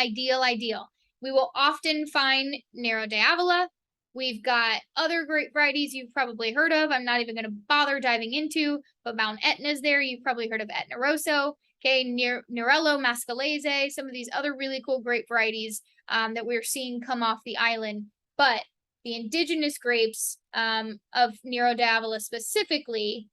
Ideal. We will often find Nero d'Avola. We've got other grape varieties you've probably heard of. I'm not even going to bother diving into, but Mount Etna's there. You've probably heard of Etna Rosso. Okay, Nerello Mascalese, some of these other really cool grape varieties that we're seeing come off the island. But the indigenous grapes of Nero d'Avola specifically,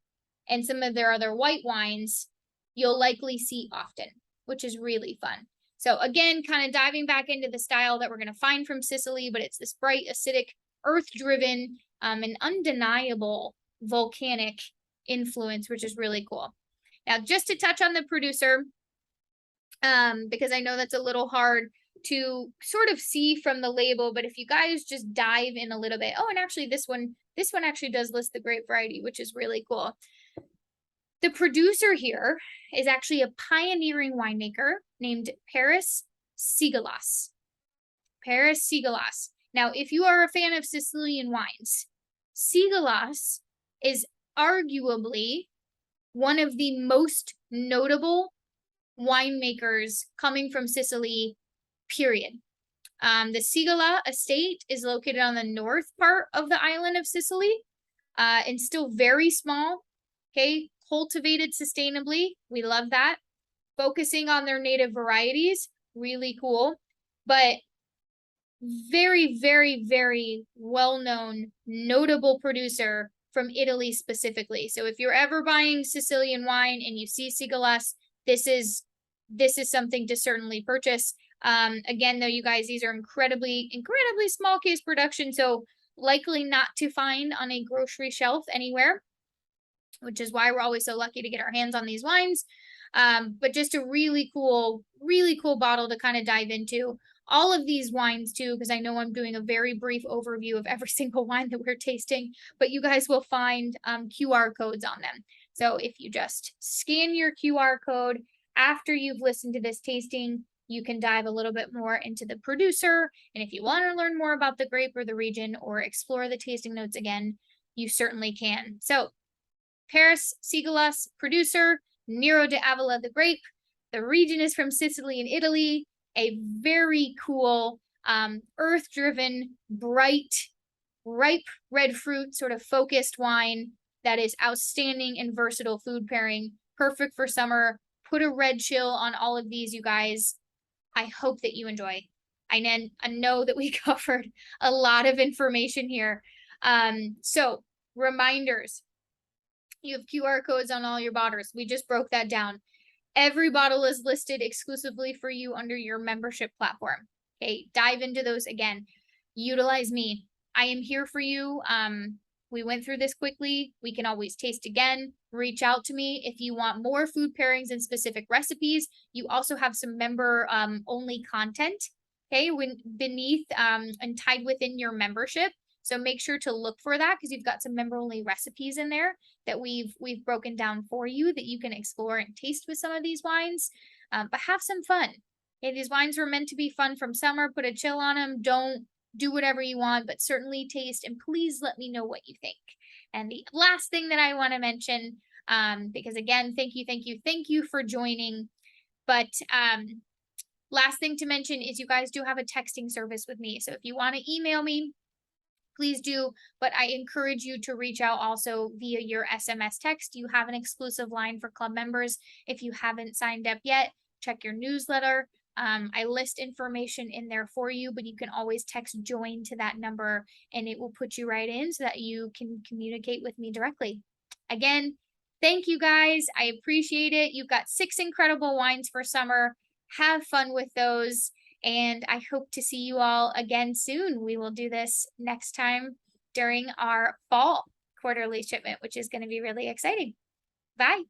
and some of their other white wines, you'll likely see often, which is really fun. So again, kind of diving back into the style that we're going to find from Sicily, but it's this bright, acidic, earth-driven, and undeniable volcanic influence, which is really cool. Now, just to touch on the producer, because I know that's a little hard to sort of see from the label, but if you guys just dive in a little bit. Oh, and actually this one actually does list the grape variety, which is really cool. The producer here is actually a pioneering winemaker named Paris Sigalas. Paris Sigalas. Now, if you are a fan of Sicilian wines, Sigalas is arguably one of the most notable winemakers coming from Sicily, period. The Sigala estate is located on the north part of the island of Sicily, and still very small, okay? Cultivated sustainably. We love that. Focusing on their native varieties, really cool. But very, very, very well-known, notable producer from Italy specifically. So if you're ever buying Sicilian wine and you see Sigalas, this is something to certainly purchase. Again, though, you guys, these are incredibly small case production. So likely not to find on a grocery shelf anywhere, which is why we're always so lucky to get our hands on these wines. But just a really cool bottle to kind of dive into. All of these wines too, because I know I'm doing a very brief overview of every single wine that we're tasting, but you guys will find QR codes on them. So if you just scan your QR code after you've listened to this tasting, you can dive a little bit more into the producer. And if you want to learn more about the grape or the region or explore the tasting notes again, you certainly can. So Paris Sigalas, producer, Nero de Avila, the grape. The region is from Sicily and Italy. A very cool, earth-driven, bright, ripe red fruit, sort of focused wine that is outstanding and versatile food pairing, perfect for summer. Put a red chill on all of these, you guys. I hope that you enjoy. I know that we covered a lot of information here. So reminders, you have QR codes on all your bottles. We just broke that down. Every bottle is listed exclusively for you under your membership platform. Okay, dive into those again. Utilize me. I am here for you. We went through this quickly. We can always taste again. Reach out to me if you want more food pairings and specific recipes. You also have some member only content, okay, when beneath and tied within your membership. So make sure to look for that because you've got some member only recipes in there that we've broken down for you that you can explore and taste with some of these wines. But have some fun. Okay, these wines were meant to be fun from summer. Put a chill on them. Don't do whatever you want, but certainly taste, and please let me know what you think. And the last thing that I want to mention, because again, thank you for joining. But last thing to mention is you guys do have a texting service with me. So if you want to email me, please do, but I encourage you to reach out also via your SMS text. You have an exclusive line for club members. If you haven't signed up yet, check your newsletter. I list information in there for you, but you can always text join to that number and it will put you right in so that you can communicate with me directly. Again, thank you guys. I appreciate it. You've got 6 incredible wines for summer. Have fun with those. And I hope to see you all again soon. We will do this next time during our fall quarterly shipment, which is going to be really exciting. Bye.